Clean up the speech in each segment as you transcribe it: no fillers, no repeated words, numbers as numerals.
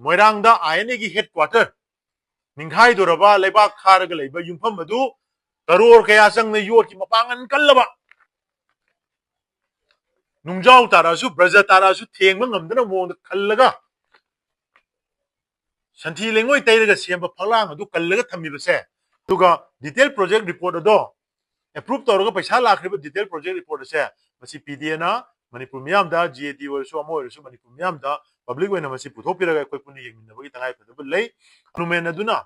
मोइरांगदा INA headquarter निंखाइदोरबा लेबाक खारगा लेबा युमफम मदु करोड़ कया चंगने योट की मपांगन कल्लबा नुंजाव तारासु ब्रजा तारासु थेंग ngamdana मोंद खल्लगा संथि लेंगोय तैरगा सेंबा फलांग अदु कल्लगा थम्मिबसे दुगा डिटेल प्रोजेक्ट रिपोर्ट अदो एप्रूव तौरगा पैसा लाखरिबा डिटेल प्रोजेक्ट रिपोर्ट से मसी पीडीएना मणिपुर मियामदा जीएटी वर्सु अमो वर्सु मणिपुर मियामदा पब्लिक वेना मसी पुथोपिरगा कोइ पुनि येंगिनबगी तंगाय फदब लै अनुमेन अदुना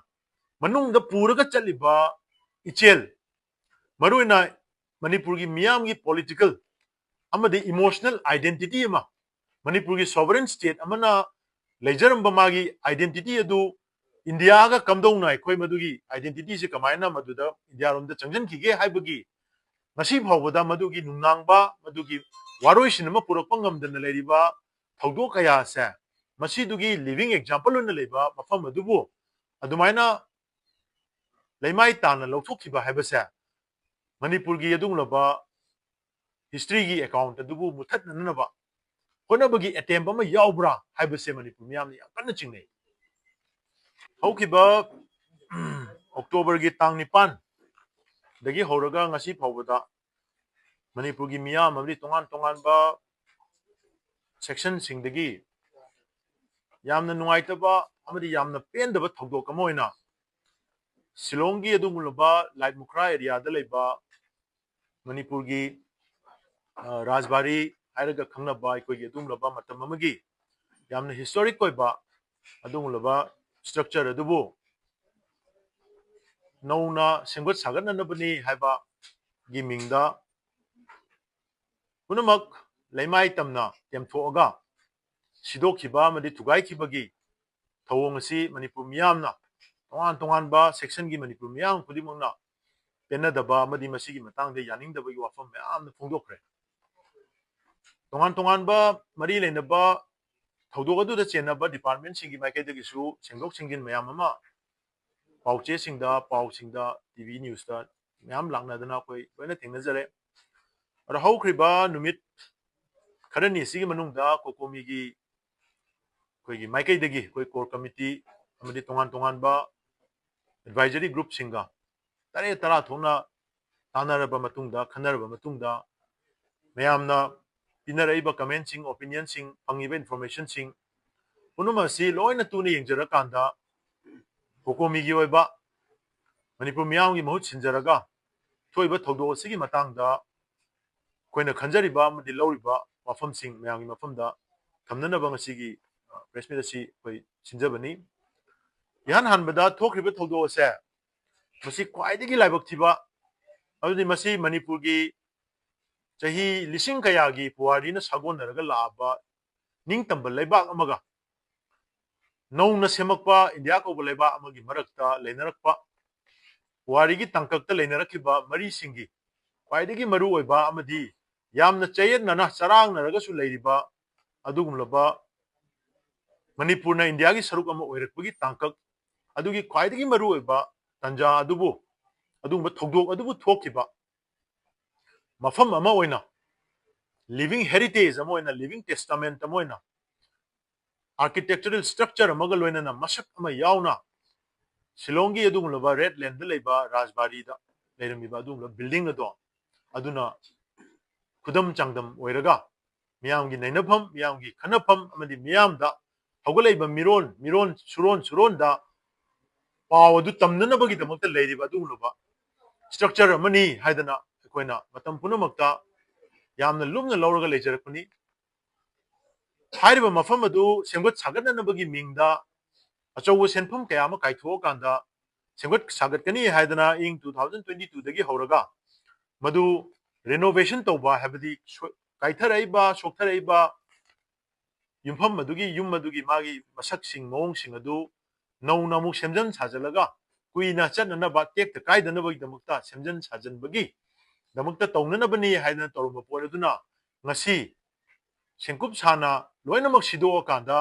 मनुंगदा पुरगा चलिबा इचेल मरुइना मणिपुर की मियाम की पॉलिटिकल अमदि इमोशनल आइडेंटिटी अमा मणिपुर की सॉवरेन स्टेट अमना लेजरम बमागी आइडेंटिटी अदु इंडिया का कमदौना अखोय मदुगी आइडेंटिटी से कमायना मदुदा India रोमदा चंगजन खिगे हाइबगी ngasi phawbada madugi nungnangba madugi waroisin ma purakpa ngamdana leiriba thawdo kaya se masi dugi living example on leiba mafam adubu adumaina leimai tana lawthokhiba haibase manipur gi adungloba history gi account adubu muthatna nanaba honabagi attempt ama yaubra haibase manipur miyamni yakana chingnei haukiba october gi tang nipan dagi horaga ngasi phawbada Manipur की मियाम अमरी तोंगान तोंगान बा section सिंगदगी यामना नुंगाइतबा अमरी यामना पेंदबा थौदोक अमा ओइना शिलोंगी अदुगुलबा light मुखरा area दा लेबा मणिपुर की राजबारी हाइरगा खंगनबा अखोगी अदुगुलबा मतम अमगी यामना historic कोइबा अदुगुलबा structure अदुबो नौना सेंगत सागननबनी हाइबा गी मिंगदा पुनमक लेमाई तमना तेमथोगा सिदोखिबा मदि थुगाइखिबगी थवोंग असि मणिपुर मियामना तोंगान तोंगान बा सेक्शन की मणिपुर मियाम खुदिमंगना पेनदबा मदि मसिगी मतंगदे यानिंगदबगी वाफम मयामना फोंदोखरे तोंगान तोंगान बा मरी लेनबा थौदोगदुदा चेनबा डिपार्टमेंट सिंगी माइकेदगिसु सेंगदोक सिंगिन मयाम अमा पाउचे सिंगदा पाउ सिंगदा टीवी न्यूज़ दा मयाम लांगनादना कोइ लोइना थेंगनजरे अर हौख्रिबा नुमित खरनी सिगी मनुंगदा कोकोमीगी कोई माइकईदगी कोई कोर कमिटी अमदी तोंगान तोंगान बा एडवाइजरी ग्रुप सिंगा तरे तरा थोना तानरबा मतुंगदा खनरबा मतुंगदा मयामना पिनरइबा कमेंट सिंग ओपिनियन सिंग फंगिबा इन्फॉर्मेशन सिंग पुनुमसी लोइना तुनी यंगजरा कांदा कोकोमीगी ओइबा मणिपुर मियामगी महूत सिंजरगा थोइबा थौदो सिगी मतंगदा कोइना खंजरिबा अमदी लौरिबा मफम सिंग मयामगी मफमदा थमननबा ngasiगी प्रेस मीट असी कोई सिंजबनी यान हनबदा थोखरिबा थौदो से मसी ख्वाइदगी लाइबक थिबा अदुदि मसी मणिपुर की चाही लिसिंग कयागी पुवारीना सागोनरगा लाबा निंगतंबा लेबाक अमगा नौना सेमकपा इंडिया कोबा लेबाक अमगी मरकता लेनरकपा पुवारीगी तंककता लेनरखिबा मरी सिंगी ख्वाइदगी मरु ओइबा अमदी यामना चयनना चरांगनरगसु लेरिबा अदुगुमलबा मणिपुर इंडिया की सरुक ओरकपगी तांकक अदुगी ख्वाइदगी मरु ओइबा तंजा अदुबु अदुगुम थौदोक अदुबु थोखिबा मफम अमा ओइना लिविंग हेरिटेज अमा ओइना लिविंग टेस्टामेंट अमा ओइना आर्किटेक्चरल स्ट्रक्चर अमगा लोइना मसक अमा यावना शिलोंगी अदुगुमलबा रेड लैंड लेबा राजबारी दा लेरमिबा अदुगुमला बिल्डिंग अदो अदुना खुदम चांगदम ओइरगा मियामगी नैनफम मियामगी खनफम अमदी मियामदा हौगलैबा मिरोन मिरोन सुरोन सुरोन दा पाव अदु तमननबगी दमकता लेरिबा अदुगुलबा स्ट्रक्चर अमनी हाइदना अखोइना मतम पुनमक्ता यामना लुमना लौरगा लेजरकनी हाइरिबा मफम अदु सेंगत सागननबगी मिंगदा अचौबो सेनफम कया अमा काइथो कांदा सेंगत सागतकनी हाइदना इंग 2022 दगी हौरगा मदु रेनोवेशन तौबा हाबदी काइथरैबा सोक्थरैबा युमफम मदुगी युम मदुगी मागी मसक सिंग मोंग सिंग अदु नौना मुक सेमजन साजलगा कुइना चननबा टेक काइदनबगी दमकता सेमजन साजनबगी दमकता तौननबनी हाइदना तौरम पोरदुना ngasi सेंकुप साना लोइनमक सिदो कांदा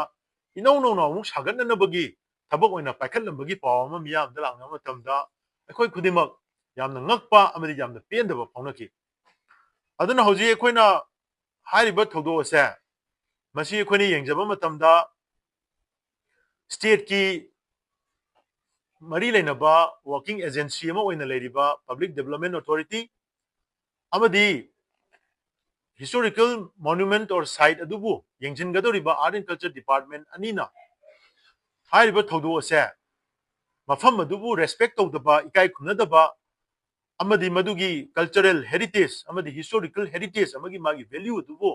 इनौ नौना मुक सागननबगी थबक ओइना पाइखलमबगी पावमा मियामदा लांगना मतमदा अखोइ खुदिमक यामना ngakpa amadi yamna pendaba faunaki aduna hoji अखोइना हाइरिबा थौदो से मसी अखोइनी यंगजबा मतमदा state ki mari lainaba working agency ama oina leiriba public development authority amadi historical monument or site adubu yengjin gadoriba art and culture department anina hariba thodo ase mafam adubu respect tawdaba ikai khunadaba amadi madugi cultural heritage amadi historical heritage amagi magi value adubu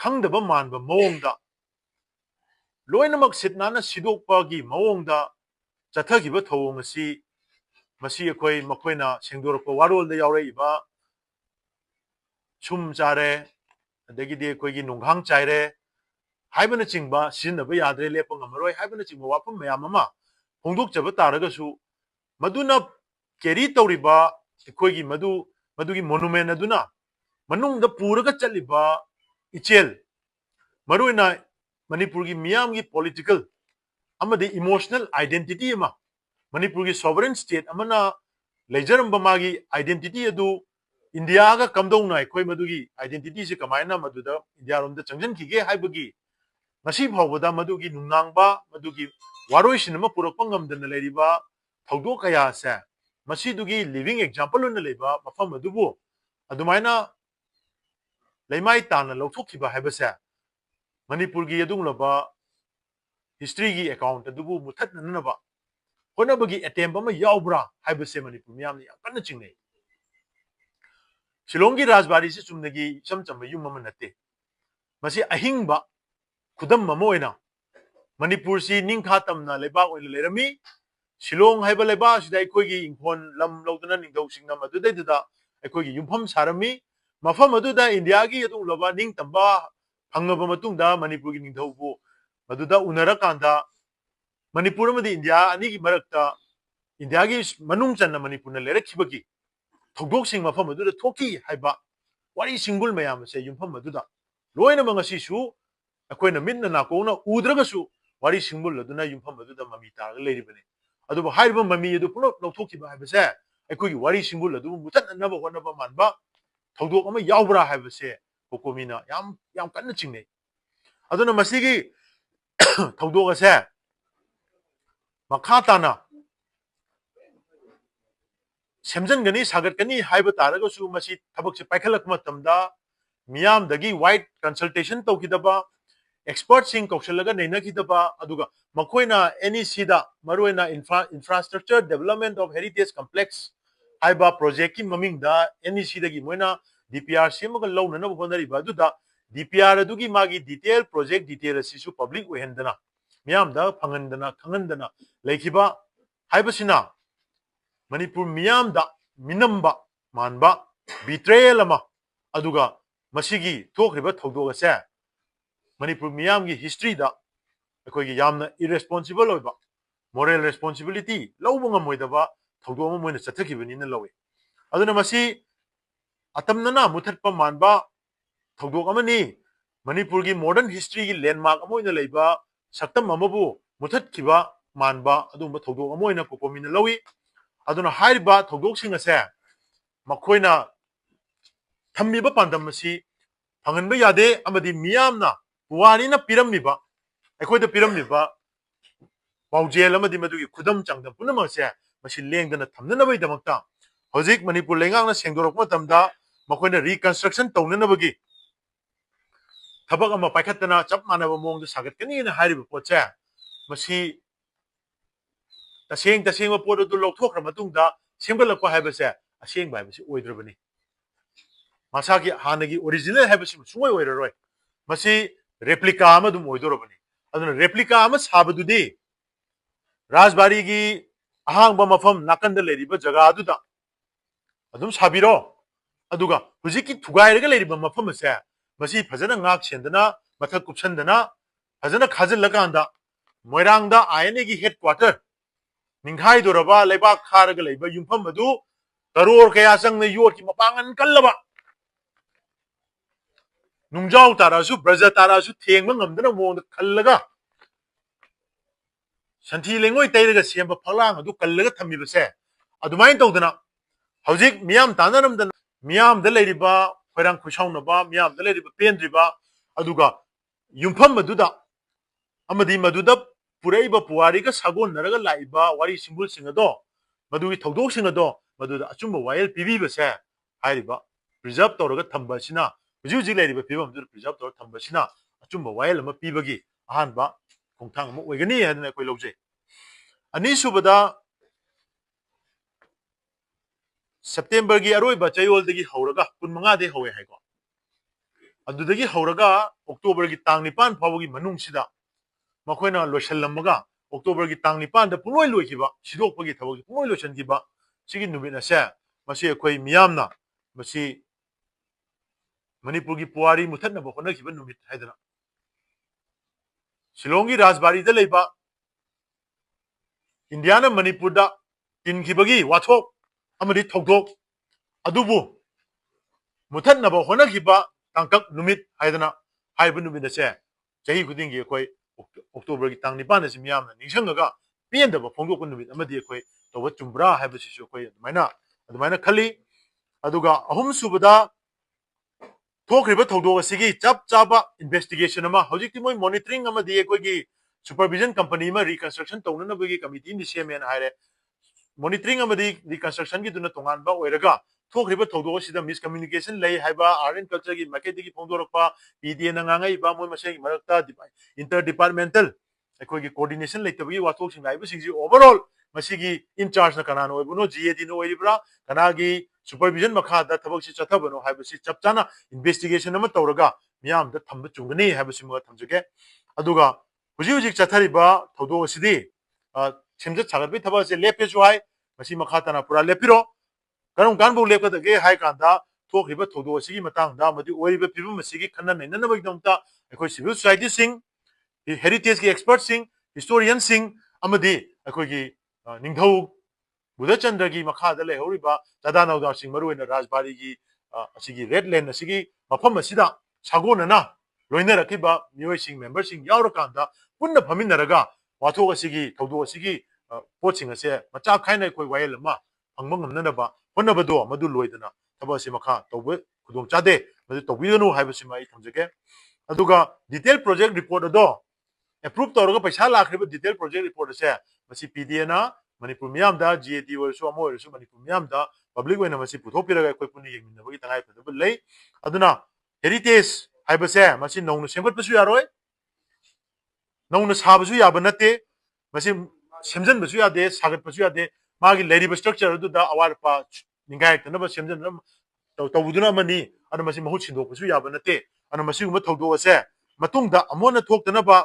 khangdaba manba mawongda loinamak sitnana sidokpagi mawongda chathagi thawong asi masi akhoi makoina sengdorko warol da yauraiba sum chare adagidi akhoi nunghang chaire haibana chingba sinaba yadre lepang amaroi haibana chingba wapam mayam ama hongdok chaba taragasu maduna keri tawriba akhoi madugi monument aduna manungda puraga chaliba ichel maruina manipurgi miyamgi political amadi emotional identity ama manipurgi sovereign state amana lejaramba magi identity adu india ga kamdong nai khoi madugi identity se kamaina maduda india rom da changjan khige haibagi ngasi phawbada madugi nungnangba madugi waroi sinama purakpa ngamdana leriba thawdo kaya se masidugi living example on leba mafam adubu adumaina leimai tana lawthokhiba haibase manipurgi adunglaba history gi account adubu muthatnanaba honabagi attempt ama yaubra haibase manipur miyamni yakana chingnei shillong gi rajbari se chumnagi chamcham yum ama natte masi ahingba khudam mama oina manipur si ningkha tamna lebak oina lerami shillong haiba leba sidai khoigi ingkhon lam lodana ningdau singnam adudai duda akhoi yumpham sarami mafam aduda india gi adung loba ning tamba phangaba matungda manipur gi ningdau bu maduda unara kanda manipur amadi india ani gi marakta india gi manung channa manipur na lerakibagi thogdok sing mafam aduda thoki haiba wari single mayam se yumpham aduda loina mangasi su akoina minna na kona udraga su wari single aduna yumpham aduda mami tar leiribane aduba haiba mami adu puno lawthokiba haibase akogi wari single adu mutatnaba honaba manba thogdok ama yaubra haibase kokomina yam kanna chingne aduna masigi thogdok ase makha tana semjangani sagatgani haiba taraga su masi thabak se paikhalak matamda miyam dagi wide consultation tawkidaba expert sing kaushalaga neina kidaba aduga makoina NEC da maruina infrastructure development of heritage complex haiba project ki maming da NEC dagi moina DPR semaga lawna na honari baduda DPR adugi magi detail project detail asisu public ohendana miyam da phangandana khangandana leikiba haibasina manipur miyam da minamba manba betrayal ama aduga masigi thokriba thogdoga se manipur miyam gi history da akhoi yamna irresponsible oiba moral responsibility lawbunga moidaba thogdo ma moina chathakibani na lawe aduna masi atamnana muthatpa manba thogdok amani manipur gi modern history gi landmark amoina leiba saktam amabu muthatkiba manba adumba thogdok amoina kokomina lawi aduna haiba thogdok sing ase makoina thammiba pandam asi phanganba yade amadi miyamna puwarina pirammiba aikoida pirammiba paujel amadi madugi khudam changdam punama se masi lengdana thamnanabai damakta hojik manipur lengangna sengdorok matamda makoina reconstruction tawnanabagi thabak ama paikhatana chap manaba mongda sagatkani na hariba potse masi taseng pot adu lawthokra matungda semgalakpa haibase aseng bai basi oidrabani masagi hanagi original haibasi sungoi oiraroi masi replica ama dum oidorabani aduna replica ama sabadudi rajbari gi ahangba mafam nakanda leriba jaga aduda adum sabiro aduga hujiki thugairaga leriba mafam ase masi phajana ngak sendana mathak kupsandana phajana khajallakanda moirangda INA gi headquarter ninghai doraba lebak kharaga leiba yumpham adu karor kaya sangna yot ki mapangan kallaba nungjau tarasu braja tarasu thengma ngamdana mongda khallaga santhi lengoi tayraga semba phalang adu kallaga thamibase adumain tawdana hojik miyam tanaramdana miyam da leiriba khoirang khusaunaba miyam da leiriba pendriba aduga yumpham aduda amadi maduda पुरैब पुवारी का सागोन नरगा लाइबा वारी सिंबुल सिंगदो मदुगी थौदोक सिंगदो मदुदा अचुंबा वायल पीबीबसे हाइरिबा प्रिजर्व तौरगा थंबसिना हुजु हुजि लेरिबा फिबम दु प्रिजर्व तौर थंबसिना अचुंबा वायल अमा पीबगी अहानबा खोंथांग अमा ओइगनी हादना कोइ लौजे अनीसुबदा सेप्टेम्बर की अरोइबा चयोलदगी हौरगा कुनमंगा दे हौवे हाइको अदुदगी हौरगा अक्टोबर की तांग निपान फावगी मनुंगसिदा मखोइना लोइसलमगा अक्टोबर की तांग निपान दा पुलोइ लोइखिबा सिदोकपगी थबगी पुलोइ लोइसनखिबा सिगी नुमिना से मसी अखोइ मियामना मसी मणिपुर की पुवारी मुथनबा होनखिबा नुमित हाइदना शिलोंगी राजबारी दा लेबा इंडिया ना मणिपुर दा तिनखिबगी वाथोक अमरी थौदोक अदुबु मुथनबा होनखिबा तांकक नुमित हाइदना हाइबा नुमित से चही खुदिंगी अखोइ अक्टोबर की तांग निपान से मियामना निंगसंगगा पेंदबा फोंदोक नुमित अमदी अखोइ तौबा चुम्ब्रा हाइबसिसु अखोइ अदुमाइना खली अदुगा अहुम सुबदा थोखरिबा थौदोक असिगी चप चाबा इन्वेस्टिगेशन अमा हौजिकति मोइ मॉनिटरिंग अमदी अखोइगी सुपरविजन कंपनी मा रिकंस्ट्रक्शन तौननबगी कमिटी नि सेमेन हाइरे मॉनिटरिंग अमदी रिकंस्ट्रक्शन की दुना तोंगानबा ओइरगा थोखरिबा थौदोक सिदा मिसकम्युनिकेशन लई हाइबा आर्ट एंड कल्चर की मार्केटिंग फोंदोरकपा पीडीएन नंगांगाइबा मोइ मसेगी मरकता इंटर डिपार्टमेंटल अखोइगी कोऑर्डिनेशन लेतबगी वाथोकसिंग लाइबसिंगजी ओवरऑल मसीगी इंचार्ज न कनानो ओइबनो जीएडी नो ओइरिब्रा कनागी सुपरविजन मखादा थबकसी चथबनो हाइबसी चपचाना इन्वेस्टिगेशन अमा तौरगा मियाम द थंब चुंगनी हाइबसी मगा थमजगे अदुगा हुजी हुजी चथरिबा थौदोक असिदी सेमजत सागतबी थबक से लेपेसु हाइ मसी मखातना पुरा लेपिरो करम कानबो लेपकदगे हाइ कांदा थोखरिबा थौदोक असिगी मतांगदा मदि ओइरिबा फिबम असिगी खन्ना नैननबगी दमता अखोइ सिविल सोसाइटी सिंग हेरिटेज की एक्सपर्ट सिंग हिस्टोरियन सिंग अमदी अखोइगी निंगथौ बुधचंद्र की मखादा लेहौरिबा चादा नौदा सिंग मरुइना राजबारी की असिगी रेड लैंड असिगी मफम असिदा सागोनना लोइनरखिबा मियोइ सिंग मेंबर सिंग यावरकांदा पुन्ना फमिनरगा वाथोक असिगी थौदोक असिगी पोचिंग असे मचा खाइना कोइ वायल अमा फंगबा ngमननबा होनबदो मदु लोइदना थबसे मखा तौबे खुदोंग चादे मदु तौबिगनु हाइबसिमा आई थमजगे अदुगा डिटेल प्रोजेक्ट रिपोर्ट अदो एप्रूव तौरगा पैसा लाखरिबा डिटेल प्रोजेक्ट रिपोर्ट असे मसी पीडीएना मणिपुर मियामदा जीएटी ओरसु अमो ओरसु मणिपुर मियामदा पब्लिक ओइना मसी पुथोपिरगा कोइ पुनि यंगिनबगी तंगाइ फदब लै अदुना हेरिटेज हाइबसे मसी नौनु सेमगतबसु यारोय नौनु साबसु याबा नते मसी सेमजनबसु यादे सागतबसु यादे मागी लेरिबा स्ट्रक्चर अदुदा अवारपा निंगायतनबा सेमजन तौबुदुना मनी अन मसी महु सिंदोकबसु याबा नते अन मसी गुम थौदो असे मतुंगदा अमोना थोक्तनबा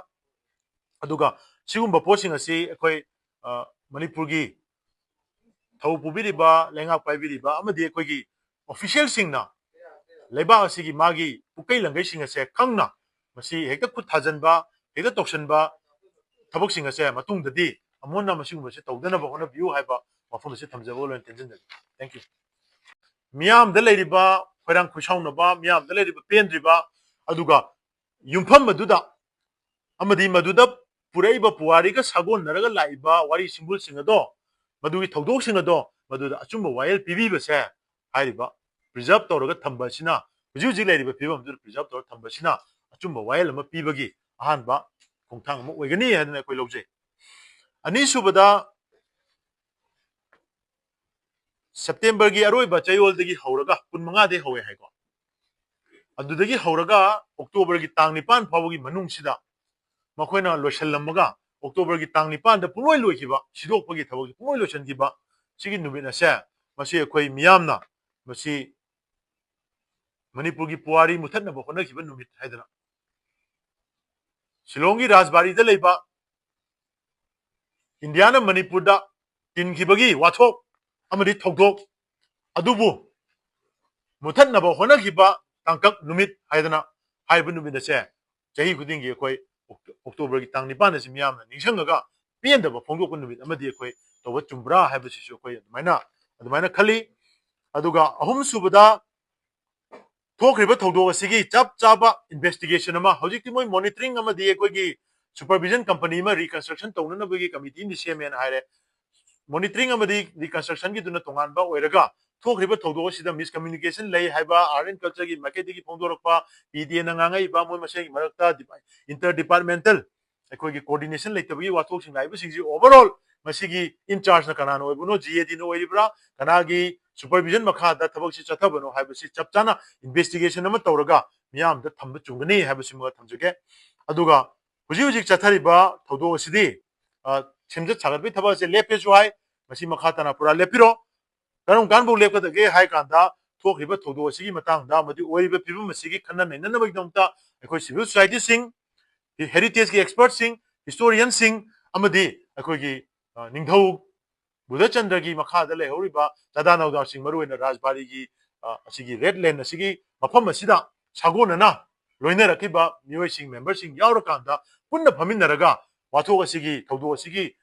अदुगा सिगुम्बा पोसिंग असी अखोइ मणिपुर की थौ पुबिरिबा लेंगा पाइबिरिबा अमदी अखोइगी ऑफिशियल सिंगना लेबा असिगी मागी पुकै लंगै सिंग असे खंगना मसी हेक्ता खुद थाजनबा हेक्ता तोक्सनबा थबक सिंग असे मतुंगददी अमोना मसिगुम्बसे तौदनबा होना बिउ हाइबा मफम असे थमजबो लोन टेंशन दे थैंक यू मियाम द लेरिबा खैरांग खुसाउनबा मियाम द लेरिबा पेंद्रिबा अदुगा युमफम मदुदा अमदी मदुदा पुरैब पुवारी का सागोन नरगा लाइबा वारी सिंबुल सिंगदो मदुगी थौदोक सिंगदो मदुदा अचुंबा वायल पीबीबसे हाइरिबा प्रिजर्व तौरगा थंबसिना हुजु हुजि लेरिबा फिबम दु प्रिजर्व तौर थंबसिना अचुंबा वायल अमा पीबगी अहानबा खोंथांग अमा ओइगनी हादना कोइ लौजे अनीसुबदा सेप्टेम्बर की अरोइबा चयोलदगी हौरगा कुनमंगा दे हौवे हाइको अदुदगी हौरगा अक्टोबर की तांग निपान फावगी मनुंगसिदा मखोइना लोइसलमगा अक्टोबर की तांग निपान दा पुलोइ लोइखिबा सिदोकपगी थबगी पुलोइ लोइसनखिबा सिगी नुमिना से मसी अखोइ मियामना मसी मणिपुर की पुवारी मुथनबा होनखिबा नुमित हाइदना शिलोंगी राजबारी दा लेबा इंडिया ना मणिपुर दा तिनखिबगी वाथोक अमदी थौदोक अदुबु मुथनबा होनखिबा तांकक नुमित हाइदना हाइबा नुमित से चही खुदिंगी अखोइ अक्टोबर की तांग निपान से मियामना निंगसंगगा पेंदबा फोंदोक नुमित अमदी अखोइ तौबा चुम्ब्रा हाइबसिसु अखोइ अदुमाइना खली अदुगा अहुम सुबदा थोखरिबा थौदोक असिगी चप चाबा इन्वेस्टिगेशन अमा हौजिकति मोइ मॉनिटरिंग अमदी अखोइगी सुपरविजन कंपनी मा रिकंस्ट्रक्शन तौननबगी कमिटी नि सेमेन हाइरे मॉनिटरिंग अमदी रिकंस्ट्रक्शन की दुना तोंगानबा ओइरगा थोखरिबा थौदोक असिदा मिसकम्युनिकेशन लई हाइबा आर्ट एंड कल्चर की मार्केटिंग फोंदोरकपा पीडीएन नंगांगाइबा मोइ मसेगी मरकता इंटर डिपार्टमेंटल ꯑꯩꯈꯣꯏꯒꯤ ꯀꯣꯑꯣꯔꯗꯤꯅꯦꯁꯟ ꯂꯩꯇꯕꯒꯤ ꯋꯥꯊꯣꯛꯁꯤꯡ ꯂꯥꯛꯏꯕꯁꯤꯡꯁꯤ ꯑꯣꯚꯔꯑꯣꯜ ꯃꯁꯤꯒꯤ ꯏꯟꯆꯥꯔꯖꯅ ꯀꯅꯥꯅ ꯑꯣꯏꯕꯅꯣ GADꯅ ꯑꯣꯏꯔꯤꯕ꯭ꯔꯥ ꯀꯅꯥꯒꯤ ꯁꯨꯄꯔꯚꯤꯖꯟ ꯃꯈꯥꯗ ꯊꯕꯛꯁꯤ ꯆꯠꯊꯕꯅꯣ ꯍꯥꯏꯕꯁꯤ ꯆꯞ ꯆꯥꯅ ꯏꯟꯚꯦꯁꯇꯤꯒꯦꯁꯟ ꯑꯃ ꯇꯧꯔꯒ ꯃꯤꯌꯥꯝꯗ ꯊꯝꯕ ꯆꯨꯝꯒꯅꯤ ꯍꯥꯏꯕꯁꯤꯃ ꯊꯝꯖꯒꯦ ꯑꯗꯨꯒ ꯍꯧꯖꯤꯛ ꯆꯠꯊꯔꯤꯕ ꯊꯧꯗꯣꯛ ꯑꯁꯤꯗꯤ ꯁꯦꯝꯖꯠ ꯁꯥꯒꯠꯄꯒꯤ ꯊꯕꯛ ꯑꯁꯤ ꯂꯦꯞꯄꯦꯁꯨ ꯍꯥꯏ ꯃꯁꯤ ꯃꯈꯥ ꯇꯥꯅ ꯄꯨꯔꯥ ꯂꯦꯞꯄꯤꯔꯣ ꯀꯔꯝ ꯀꯥꯟꯐꯥꯎ ꯂꯦꯞꯀꯗꯒꯦ ꯍꯥꯏ ꯀꯥꯟꯗ ꯊꯣꯛꯈꯤꯕ ꯊꯧꯗꯣꯛ ꯑꯁꯤꯒꯤ ꯃꯇꯥꯡꯗ ꯑꯃꯗꯤ ꯑꯣꯏꯔꯤꯕ ꯐꯤꯕꯝ ꯑꯁꯤꯒꯤ ꯈꯟꯅ ꯅꯩꯅꯅꯕꯒꯤꯗꯃꯛꯇ ꯑꯩꯈꯣꯏ ꯁꯤꯚꯤꯜ ꯁꯣꯁꯥꯏꯇꯤꯁꯤꯡ ꯍꯦꯔꯤꯇꯦꯖꯀꯤ ꯑꯦꯛꯁꯄꯔꯠꯁꯤꯡ ꯍꯤꯁꯇꯣꯔꯤꯌꯟꯁꯤꯡ ꯑꯃꯗꯤ ꯑꯩꯈꯣꯏꯒꯤ ꯅꯤꯡꯊꯧ ꯕꯨꯙꯆꯟꯗ꯭ꯔꯒꯤ ꯃꯈꯥꯗ ꯂꯩꯍꯧꯔꯤꯕ ꯆꯥꯗꯥ ꯅꯧꯗꯥꯁꯤꯡ ꯃꯔꯨꯑꯣꯏꯅ ꯔꯥꯖꯕꯥꯔꯤꯒꯤ ꯑꯁꯤꯒꯤ ꯔꯦꯗ ꯂꯦꯟ ꯑꯁꯤꯒꯤ ꯃꯐꯝ ꯑꯁꯤꯗ ꯁꯥꯒꯣꯟꯅꯅ ꯂꯣꯏꯅꯔꯛꯈꯤꯕ ꯃꯤꯑꯣꯏꯁꯤꯡ ꯃꯦꯝꯕꯔꯁꯤꯡ ꯌꯥꯎꯔꯀꯥꯟꯗ ꯄꯨꯟꯅ ꯐꯝꯃꯤꯟꯅꯔꯒ ꯋꯥꯊꯣꯛ ꯑꯁꯤꯒꯤ ꯊꯧꯗꯣꯛ ꯑꯁꯤꯒꯤ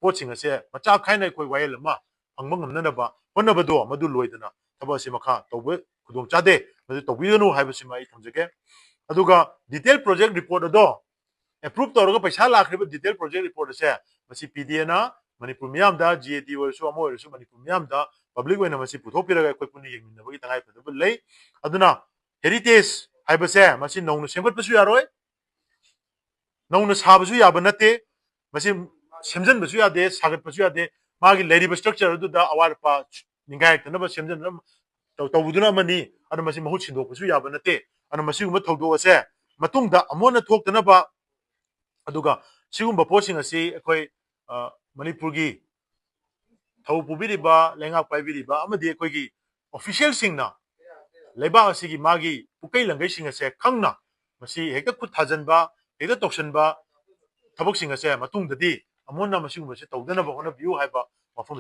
ꯄꯣꯠꯁꯤꯡ ꯑꯁꯦ ꯃꯆꯥ ꯈꯥꯏꯅ ꯑꯩꯈꯣꯏ ꯋꯥꯌꯦꯜ ꯑꯃ ꯐꯪꯕ ꯉꯝꯅꯅꯕ ꯍꯣꯠꯅꯕꯗꯣ ꯃꯗꯨ ꯂꯣꯏꯗꯅ ꯊꯕꯛ ꯑꯁꯤ ꯃꯈꯥ ꯇꯧꯕ ꯈꯨꯗꯣꯡ ꯆꯥꯗꯦ ꯃꯗꯨ ꯇꯧꯕꯤꯒꯅꯨ ꯍꯥꯏꯕꯁꯤꯃ ꯑꯩ ꯊꯝꯖꯒꯦ ꯑꯗꯨꯒ ꯗꯤꯇꯦꯜ ꯄ꯭ꯔꯣꯖꯦꯛट रिपोर्ट अदो एप्रूव तौर पैसा लाखरीब डिटेल प्रोजेक्ट रिपोर्ट से पीडीएना मनपुर मियामदा जीएडी ओरसु अमो ओरसु मनपुर मियामदा पब्लिक ओइना मसी पुथोपिरगा अखोय पुनि येंमिनबगी तंगाय फदब लै अदुना हेरिटेज हाइबसे मसी नौनो सेमगतबसु यारोय नौनो साबसु याब नते मसी सेमजनबसु यादे सागतबसु यादे मागी लेरिब स्ट्रक्चर अदुदा अवारपा निगाय तनब सेमजन तौबुदुना मनी अदु मसी महु सिंदोकबसु याब नते अदु मसी गुम थौदो असे मतुंगदा अमोना थोक्तनबा अदुगा सिगुम्बा पोसिंग असी अखोय मणिपुरगी थौ पुबिरिबा लेंगा पाइबिरिबा अमदि अखोयगी ऑफिशियल सिंगना लेबा असिगी मागी पुकै लंगै सिंग असे खंगना मसी हेक्ता खुद थाजनबा हेक्ता तोक्सनबा थबक सिंग असे मतुंगददी अमोना मसी गुम्बसे तौदनबा होना बियु हाइबा मफम